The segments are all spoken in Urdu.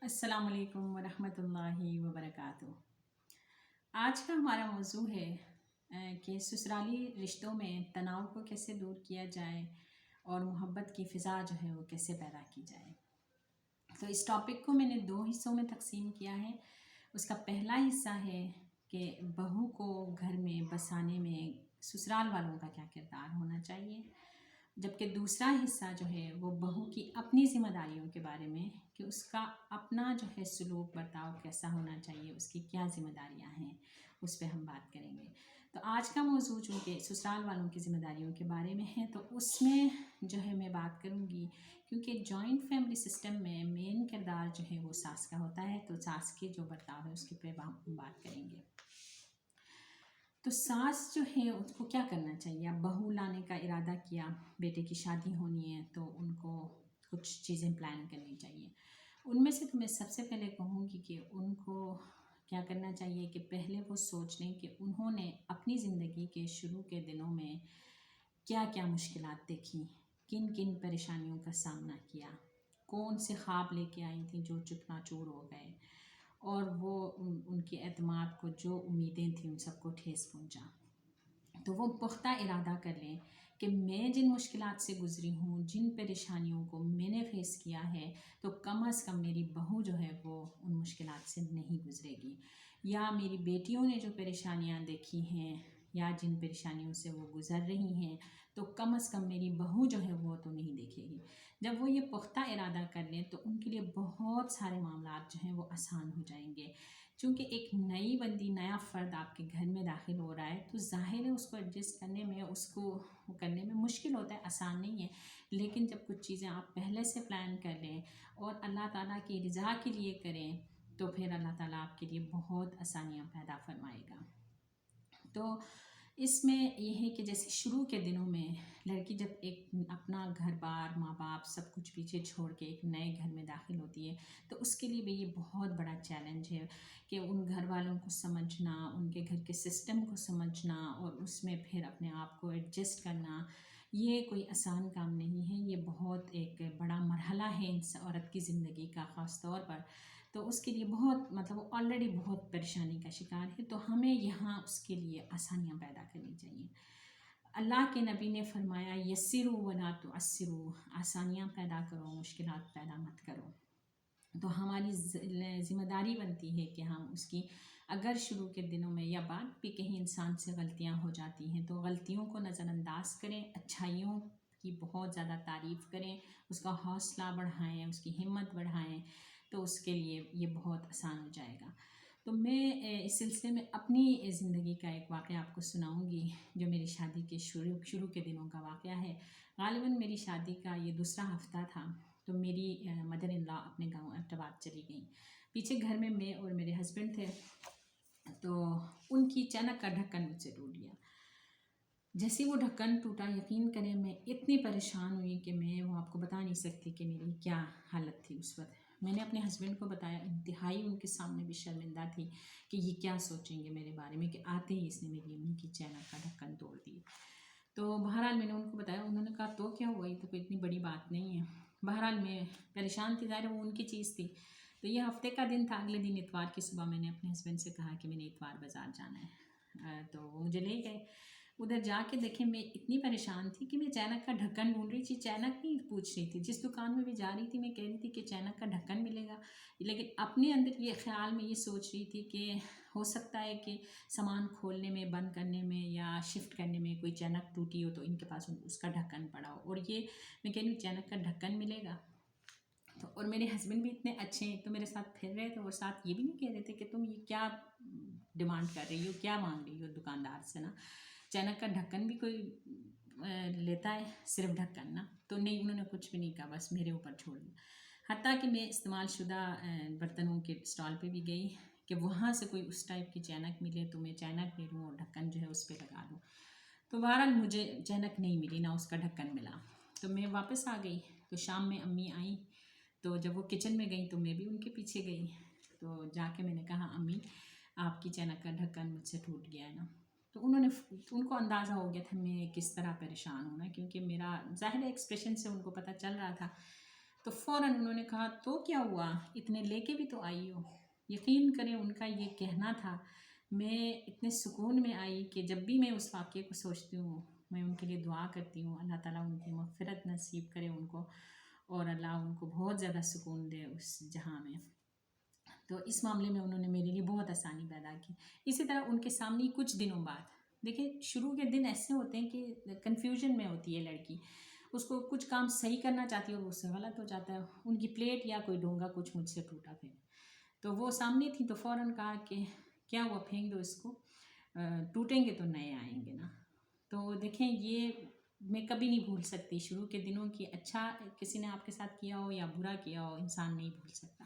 السلام علیکم ورحمۃ اللہ وبرکاتہ۔ آج کا ہمارا موضوع ہے کہ سسرالی رشتوں میں تناؤ کو کیسے دور کیا جائے اور محبت کی فضا جو ہے وہ کیسے پیدا کی جائے۔ تو اس ٹاپک کو میں نے 2 حصوں میں تقسیم کیا ہے۔ اس کا پہلا حصہ ہے کہ بہو کو گھر میں بسانے میں سسرال والوں کا کیا کردار ہونا چاہیے، جبکہ دوسرا حصہ جو ہے وہ بہو کی اپنی ذمہ داریوں کے بارے میں کہ اس کا اپنا جو ہے سلوک برتاؤ کیسا ہونا چاہیے، اس کی کیا ذمہ داریاں ہیں، اس پہ ہم بات کریں گے۔ تو آج کا موضوع چونکہ سسرال والوں کی ذمہ داریوں کے بارے میں ہے تو اس میں جو ہے میں بات کروں گی، کیونکہ جوائنٹ فیملی سسٹم میں مین کردار جو ہے وہ ساس کا ہوتا ہے، تو ساس کے جو برتاؤ ہے اس کے پہ ہم بات کریں گے۔ تو ساس جو ہے اس کو کیا کرنا چاہیے؟ اب بہو لانے کا ارادہ کیا، بیٹے کی شادی ہونی ہے تو ان کو کچھ چیزیں پلان کرنی چاہیے۔ ان میں سے تو میں سب سے پہلے کہوں گی کہ ان کو کیا کرنا چاہیے کہ پہلے وہ سوچ لیں کہ انہوں نے اپنی زندگی کے شروع کے دنوں میں کیا کیا مشکلات دیکھی، کن کن پریشانیوں کا سامنا کیا، کون سے خواب لے کے آئی تھیں جو چکنا چور ہو گئے، اور وہ ان کے اعتماد کو، جو امیدیں تھیں ان سب کو ٹھیس پہنچا۔ تو وہ پختہ ارادہ کر لیں کہ میں جن مشکلات سے گزری ہوں، جن پریشانیوں کو میں نے فیس کیا ہے، تو کم از کم میری بہو جو ہے وہ ان مشکلات سے نہیں گزرے گی، یا میری بیٹیوں نے جو پریشانیاں دیکھی ہیں یا جن پریشانیوں سے وہ گزر رہی ہیں، تو کم از کم میری بہو جو ہے وہ تو نہیں دیکھے گی۔ جب وہ یہ پختہ ارادہ کر لیں تو ان کے لیے بہت سارے معاملات جو ہیں وہ آسان ہو جائیں گے، چونکہ ایک نئی بندی، نیا فرد آپ کے گھر میں داخل ہو رہا ہے تو ظاہر ہے اس کو ایڈجسٹ کرنے میں، اس کو کرنے میں مشکل ہوتا ہے، آسان نہیں ہے۔ لیکن جب کچھ چیزیں آپ پہلے سے پلان کر لیں اور اللہ تعالیٰ کی رضا کے لیے کریں تو پھر اللہ تعالیٰ آپ کے لیے بہت آسانیاں پیدا فرمائے گا۔ تو اس میں یہ ہے کہ جیسے شروع کے دنوں میں لڑکی جب ایک اپنا گھر بار، ماں باپ سب کچھ پیچھے چھوڑ کے ایک نئے گھر میں داخل ہوتی ہے تو اس کے لیے بھی یہ بہت بڑا چیلنج ہے کہ ان گھر والوں کو سمجھنا، ان کے گھر کے سسٹم کو سمجھنا اور اس میں پھر اپنے آپ کو ایڈجسٹ کرنا، یہ کوئی آسان کام نہیں ہے۔ یہ بہت ایک بڑا مرحلہ ہے اس عورت کی زندگی کا، خاص طور پر تو اس کے لیے بہت وہ آلریڈی بہت پریشانی کا شکار ہے، تو ہمیں یہاں اس کے لیے آسانیاں پیدا کرنی چاہیے۔ اللہ کے نبی نے فرمایا یسروا ولا تعسروا، آسانیاں پیدا کرو، مشکلات پیدا مت کرو۔ تو ہماری ذمہ داری بنتی ہے کہ ہم اس کی، اگر شروع کے دنوں میں یا بعد بھی کہیں انسان سے غلطیاں ہو جاتی ہیں تو غلطیوں کو نظر انداز کریں، اچھائیوں کی بہت زیادہ تعریف کریں، اس کا حوصلہ بڑھائیں، اس کی ہمت بڑھائیں، تو اس کے لیے یہ بہت آسان ہو جائے گا۔ تو میں اس سلسلے میں اپنی زندگی کا ایک واقعہ آپ کو سناؤں گی جو میری شادی کے شروع کے دنوں کا واقعہ ہے۔ غالباً میری شادی کا یہ دوسرا ہفتہ تھا تو میری مدر ان لا اپنے گاؤں ایبٹ آباد چلی گئیں۔ پیچھے گھر میں اور میرے ہسبینڈ تھے، تو ان کی چینک کا ڈھکن مجھ سے ٹوٹ گیا۔ جیسے وہ ڈھکن ٹوٹا، یقین کریں میں اتنی پریشان ہوئی کہ میں وہ آپ کو بتا نہیں سکتی کہ میری کیا حالت تھی اس وقت۔ میں نے اپنے ہسبینڈ کو بتایا، انتہائی ان کے سامنے بھی شرمندہ تھی کہ یہ کیا سوچیں گے میرے بارے میں کہ آتے ہی اس نے میری امی کی چینک کا ڈھکن توڑ دی۔ تو بہرحال میں نے ان کو بتایا، انہوں نے کہا تو کیا ہوا، یہ تو کوئی اتنی بڑی بات نہیں ہے۔ بہرحال میں پریشان تھی، ظاہر وہ ان کی چیز تھی۔ تو یہ ہفتے کا دن تھا، اگلے دن اتوار کی صبح میں نے اپنے ہسبینڈ سے کہا کہ میں نے اتوار بازار جانا ہے، تو وہ مجھے لے گئے۔ ادھر جا کے دیکھیں میں اتنی پریشان تھی کہ میں چینک کا ڈھکن ڈھونڈ رہی تھی، چینک نہیں پوچھ رہی تھی، جس دکان میں بھی جا رہی تھی میں کہہ رہی تھی کہ چینک کا ڈھکن ملے گا، لیکن اپنے اندر یہ خیال میں یہ سوچ رہی تھی کہ ہو سکتا ہے کہ سامان کھولنے میں، بند کرنے میں یا شفٹ کرنے میں کوئی چینک ٹوٹی ہو تو ان کے پاس اس کا ڈھکن پڑا ہو، اور یہ میں کہہ رہی ہوں چینک کا ڈھکن ملے گا۔ تو اور میرے ہسبینڈ بھی اتنے اچھے ہیں تو میرے ساتھ پھر رہے تھے، اور ساتھ یہ بھی نہیں کہہ رہے تھے کہ تم یہ کیا ڈیمانڈ کر رہی ہو، کیا مانگ رہی ہو دکاندار سے، نا چینک کا ڈھکن بھی کوئی لیتا ہے، صرف ڈھکن نا، تو نہیں، انہوں نے کچھ بھی نہیں کہا، بس میرے اوپر چھوڑ دیا۔ حتیٰ کہ میں استعمال شدہ برتنوں کے اسٹال پہ بھی گئی کہ وہاں سے کوئی اس ٹائپ کی چینک ملے تو میں چینک لے لوں اور ڈھکن جو ہے اس پہ لگا دوں۔ تو بہرحال مجھے چینک نہیں ملی، نہ اس کا ڈھکن ملا، تو میں واپس آ گئی۔ تو شام میں امی آئیں تو جب وہ کچن میں گئیں تو میں بھی ان کے پیچھے گئی، تو جا کے میں نے کہا امی آپ کی چینک کا ڈھکن مجھ سے ٹوٹ گیا ہے نا۔ تو ان کو اندازہ ہو گیا تھا میں کس طرح پریشان ہوں نا، کیونکہ میرا ظاہر ایکسپریشن سے ان کو پتہ چل رہا تھا۔ تو فوراً انہوں نے کہا تو کیا ہوا، اتنے لے کے بھی تو آئی ہو۔ یقین کریں ان کا یہ کہنا تھا، میں اتنے سکون میں آئی کہ جب بھی میں اس واقعے کو سوچتی ہوں میں ان کے لیے دعا کرتی ہوں، اللہ تعالیٰ ان کی مغفرت نصیب کرے ان کو، اور اللہ ان کو بہت زیادہ سکون دے اس جہاں میں۔ تو اس معاملے میں انہوں نے میرے لیے بہت آسانی پیدا کی۔ اسی طرح ان کے سامنے کچھ دنوں بعد، دیکھیں شروع کے دن ایسے ہوتے ہیں کہ کنفیوژن میں ہوتی ہے لڑکی، اس کو کچھ کام صحیح کرنا چاہتی ہے اور اس سے غلط ہو جاتا ہے، ان کی پلیٹ یا کوئی ڈونگا کچھ مجھ سے ٹوٹا پھر، تو وہ سامنے تھی تو فوراً کہا کہ کیا ہوا، پھینک دو اس کو، ٹوٹیں گے تو نئے آئیں گے نا۔ تو دیکھیں یہ میں کبھی نہیں بھول سکتی شروع کے دنوں کی، اچھا کسی نے آپ کے ساتھ کیا ہو یا برا کیا ہو انسان نہیں بھول سکتا۔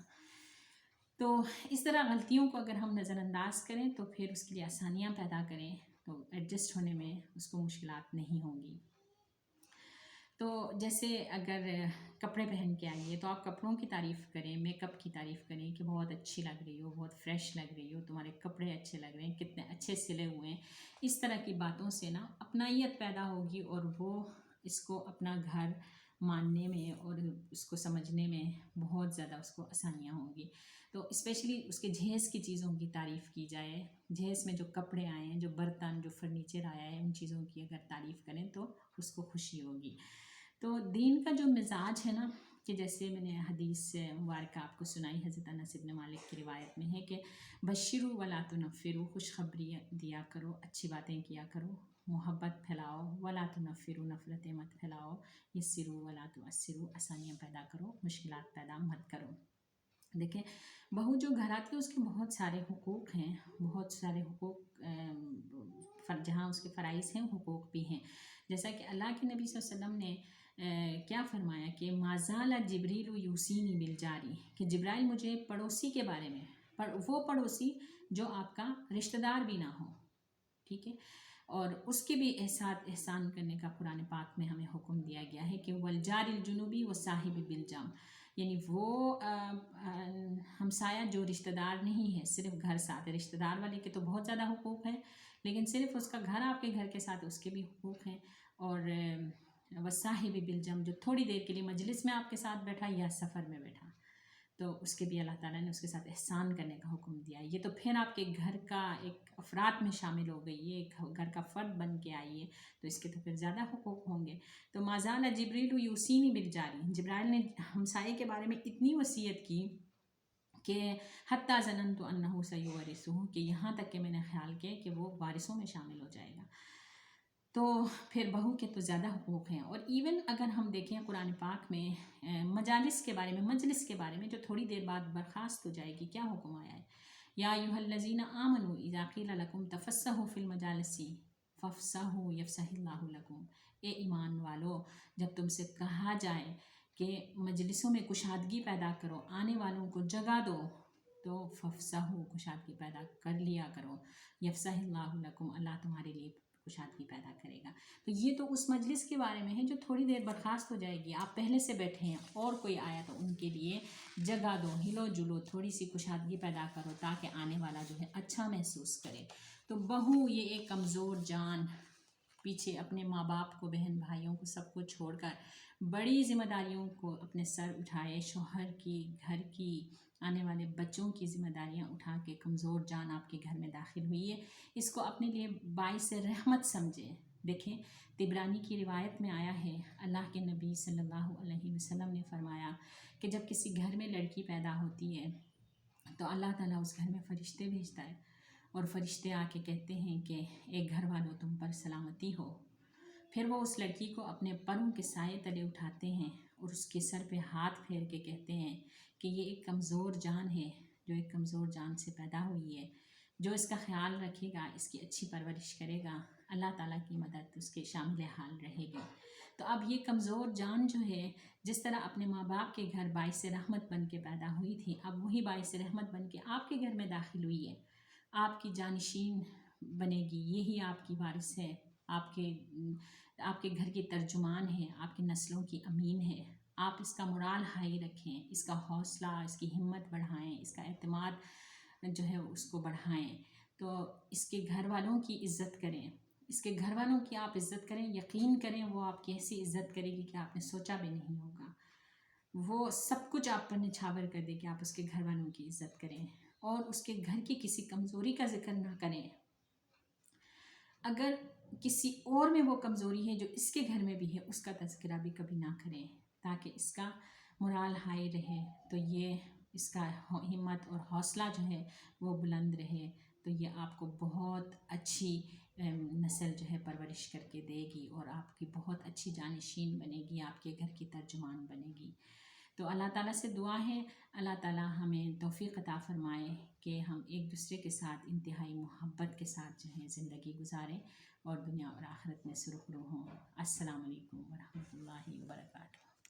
تو اس طرح غلطیوں کو اگر ہم نظر انداز کریں تو پھر اس کے لیے آسانیاں پیدا کریں تو ایڈجسٹ ہونے میں اس کو مشکلات نہیں ہوں گی۔ تو جیسے اگر کپڑے پہن کے آئیے تو آپ کپڑوں کی تعریف کریں، میک اپ کی تعریف کریں کہ بہت اچھی لگ رہی ہو، بہت فریش لگ رہی ہو، تمہارے کپڑے اچھے لگ رہے ہیں، کتنے اچھے سلے ہوئے ہیں۔ اس طرح کی باتوں سے نا اپنائیت پیدا ہوگی اور وہ اس کو اپنا گھر ماننے میں اور اس کو سمجھنے میں بہت زیادہ اس کو آسانیاں ہوں گی۔ تو اسپیشلی اس کے جہیز کی چیزوں کی تعریف کی جائے، جہیز میں جو کپڑے آئے ہیں، جو برتن، جو فرنیچر آیا ہے، ان چیزوں کی اگر تعریف کریں تو اس کو خوشی ہوگی۔ تو دین کا جو مزاج ہے نا، کہ جیسے میں نے حدیث مبارکہ آپ کو سنائی، حضرت انس بن مالک کی روایت میں ہے کہ بشروا ولا تنفروا، خوشخبری دیا کرو، اچھی باتیں کیا کرو، محبت پھیلاؤ، ولا تنفروا، نفرتیں مت پھیلاؤ، یسروا ولا تعسروا، آسانیاں پیدا کرو، مشکلات پیدا مت کرو۔ دیکھیں بہو جو گھر آتی ہے اس کے بہت سارے حقوق ہیں، بہت سارے حقوق جہاں اس کے فرائض ہیں حقوق بھی ہیں، جیسا کہ اللہ کے نبی صلی اللہ علیہ وسلم نے کیا فرمایا کہ ما زال جبریل یوصینی بالجاری، کہ جبرائیل مجھے پڑوسی کے بارے میں، وہ پڑوسی جو آپ کا رشتہ دار بھی نہ ہو، ٹھیک ہے، اور اس کے بھی احسان کرنے کا قرآن پاک میں ہمیں حکم دیا گیا ہے کہ والجار الجنوبی والصاحب بالجنب، یعنی وہ ہمسایہ جو رشتہ دار نہیں ہے، صرف گھر ساتھ ہے، رشتہ دار والے کے تو بہت زیادہ حقوق ہیں لیکن صرف اس کا گھر آپ کے گھر کے ساتھ اس کے بھی حقوق ہیں، اور والصاحب بالجنب جو تھوڑی دیر کے لیے مجلس میں آپ کے ساتھ بیٹھا یا سفر میں بیٹھا، تو اس کے بھی اللہ تعالیٰ نے اس کے ساتھ احسان کرنے کا حکم دیا ہے۔ یہ تو پھر آپ کے گھر کا ایک افراد میں شامل ہو گئی ہے، ایک گھر کا فرد بن کے آئیے، تو اس کے تو پھر زیادہ حقوق ہوں گے۔ تو ما زال جبریل یوصینی بالجاری، جبرائیل نے ہمسائے کے بارے میں اتنی وصیت کی کہ حتیٰ ظننت انہ سیورثہ، کہ یہاں تک کہ میں نے خیال کیا کہ وہ وارثوں میں شامل ہو جائے گا۔ تو پھر بہو کے تو زیادہ حقوق ہیں، اور ایون اگر ہم دیکھیں قرآن پاک میں مجالس کے بارے میں، مجلس کے بارے میں جو تھوڑی دیر بعد برخاست ہو جائے گی، کیا حکم آیا ہے، یا ایھا الذین آمنوا اذا قیل لکم تفسحوا فی المجالس فافسحوا یفسح اللہ لکم، اے ایمان والو جب تم سے کہا جائے کہ مجلسوں میں کشادگی پیدا کرو، آنے والوں کو جگہ دو، تو فافسحوا، کشادگی پیدا کر لیا کرو، یفسح اللہ لکم، اللہ تمہارے لیے کشادگی پیدا کرے گا۔ تو یہ تو اس مجلس کے بارے میں ہے جو تھوڑی دیر برخاست ہو جائے گی، آپ پہلے سے بیٹھے ہیں اور کوئی آیا تو ان کے لیے جگہ دو، ہلو جلو، تھوڑی سی کشادگی پیدا کرو تاکہ آنے والا جو ہے اچھا محسوس کرے۔ تو بہو یہ ایک کمزور جان پیچھے اپنے ماں باپ کو، بہن بھائیوں کو، سب کو چھوڑ کر بڑی ذمہ داریوں کو اپنے سر اٹھائے، شوہر کی، گھر کی، آنے والے بچوں کی ذمہ داریاں اٹھا کے کمزور جان آپ کے گھر میں داخل ہوئی ہے، اس کو اپنے لیے باعث رحمت سمجھیں۔ دیکھیں طبرانی کی روایت میں آیا ہے، اللہ کے نبی صلی اللہ علیہ وسلم نے فرمایا کہ جب کسی گھر میں لڑکی پیدا ہوتی ہے تو اللہ تعالیٰ اس گھر میں فرشتے بھیجتا ہے، اور فرشتے آ کے کہتے ہیں کہ ایک گھر والوں تم پر سلامتی ہو۔ پھر وہ اس لڑکی کو اپنے پروں کے سائے تلے اٹھاتے ہیں اور اس کے سر پہ ہاتھ پھیر کے کہتے ہیں کہ یہ ایک کمزور جان ہے جو ایک کمزور جان سے پیدا ہوئی ہے، جو اس کا خیال رکھے گا، اس کی اچھی پرورش کرے گا، اللہ تعالیٰ کی مدد اس کے شامل حال رہے گی۔ تو اب یہ کمزور جان جو ہے، جس طرح اپنے ماں باپ کے گھر باعث رحمت بن کے پیدا ہوئی تھی، اب وہی باعث رحمت بن کے آپ کے گھر میں داخل ہوئی ہے، آپ کی جانشین بنے گی، یہی آپ کی وارث ہے، آپ کے گھر کی ترجمان ہے، آپ کی نسلوں کی امین ہے۔ آپ اس کا مورال ہائی رکھیں، اس کا حوصلہ، اس کی ہمت بڑھائیں، اس کا اعتماد جو ہے اس کو بڑھائیں، تو اس کے گھر والوں کی عزت کریں، اس کے گھر والوں کی آپ عزت کریں، یقین کریں وہ آپ کی ایسی عزت کرے گی کہ آپ نے سوچا بھی نہیں ہوگا۔ وہ سب کچھ آپ پر نچھاور کر دے کہ آپ اس کے گھر والوں کی عزت کریں اور اس کے گھر کی کسی کمزوری کا ذکر نہ کریں. اگر کسی اور میں وہ کمزوری ہے جو اس کے گھر میں بھی ہے، اس کا تذکرہ بھی کبھی نہ کریں تاکہ اس کا مرال ہائی رہے، تو یہ اس کا ہمت اور حوصلہ جو ہے وہ بلند رہے. تو یہ آپ کو بہت اچھی نسل جو ہے پرورش کر کے دے گی اور آپ کی بہت اچھی جانشین بنے گی، آپ کے گھر کی ترجمان بنے گی. تو اللہ تعالیٰ سے دعا ہے اللہ تعالیٰ ہمیں توفیق عطا فرمائے کہ ہم ایک دوسرے کے ساتھ انتہائی محبت کے ساتھ جو ہے زندگی گزاریں اور دنیا اور آخرت میں سرخرو ہوں. السلام علیکم ورحمۃ اللہ وبرکاتہ.